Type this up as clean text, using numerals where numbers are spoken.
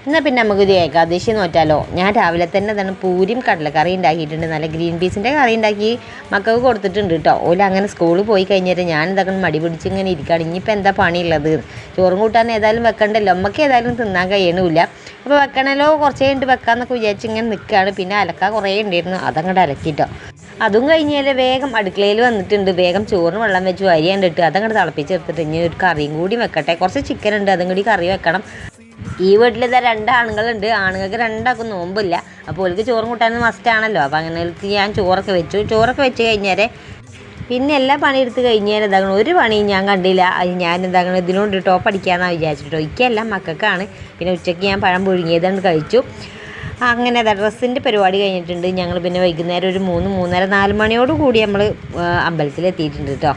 എന്നാൽ പിന്നെ നമുക്കൊരു ഏകാദശി നോറ്റാലോ. ഞാൻ രാവിലെ തന്നെ പൂരിയും കടലക്കറി ഉണ്ടാക്കിയിട്ടുണ്ട്. നല്ല ഗ്രീൻ പീസിൻ്റെ കറി ഉണ്ടാക്കി മക്കൾക്ക് കൊടുത്തിട്ടുണ്ട് കേട്ടോ. ഓല അങ്ങനെ സ്കൂളിൽ പോയി കഴിഞ്ഞിട്ട് ഞാൻ ഇതൊക്കെ മടി പിടിച്ച് ഇങ്ങനെ ഇരിക്കുകയാണ്. ഇനിയിപ്പോൾ എന്താ പണിയുള്ളത്? ചോറും കൂട്ടാൻ ഏതായാലും വെക്കണ്ടല്ലോ, നമുക്ക് ഏതായാലും തിന്നാൻ കഴിയണില്ല. അപ്പോൾ വെക്കണല്ലോ, കുറച്ച് കഴിഞ്ഞിട്ട് വെക്കാമെന്നൊക്കെ വിചാരിച്ച് ഇങ്ങനെ നിൽക്കുകയാണ്. പിന്നെ അലക്ക കുറേ ഉണ്ടായിരുന്നു, അതങ്ങോട്ട് അലക്കിട്ടോ. അതും കഴിഞ്ഞാൽ വേഗം അടുക്കളയിൽ വന്നിട്ടുണ്ട്. വേഗം ചോറിന് വെള്ളം വെച്ചു, അരി കണ്ടിട്ട് അതങ്ങോട്ട് തിളപ്പിച്ചെടുത്തിട്ട് ഇനി ഒരു കറിയും കൂടി വെക്കട്ടെ. കുറച്ച് ചിക്കൻ ഉണ്ട്, അതും കൂടി കറി വെക്കണം. ഈ വീട്ടിൽ ഇതാ 2 ആണുങ്ങളുണ്ട്. ആണുങ്ങൾക്ക് 2 നോമ്പില്ല. അപ്പോൾ ഓൾക്ക് ചോറും കൂട്ടാനും മസ്റ്റാണല്ലോ. അപ്പോൾ അങ്ങനെ ഞാൻ ചോറൊക്കെ വെച്ചു. ചോറൊക്കെ വെച്ച് കഴിഞ്ഞാൽ പിന്നെ എല്ലാ പണിയെടുത്ത് കഴിഞ്ഞാൽ എന്താകണം, ഒരു പണിയും ഞാൻ കണ്ടില്ല. അത് ഞാൻ എന്താകണം ഇതിനോട് ടോപ്പ് അടിക്കാമെന്നാണ് വിചാരിച്ചിട്ടോ. ഇക്കെല്ലാം മക്കൾക്കാണ്. പിന്നെ ഉച്ചയ്ക്ക് ഞാൻ പഴം പുഴുങ്ങിയതാണ് കഴിച്ചു. അങ്ങനെ ഡ്രസ്സിൻ്റെ പരിപാടി കഴിഞ്ഞിട്ടുണ്ട്. ഞങ്ങൾ പിന്നെ വൈകുന്നേരം ഒരു 3, 3:30, 4 മണിയോട് കൂടി നമ്മൾ അമ്പലത്തിലെത്തിയിട്ടുണ്ട് കേട്ടോ.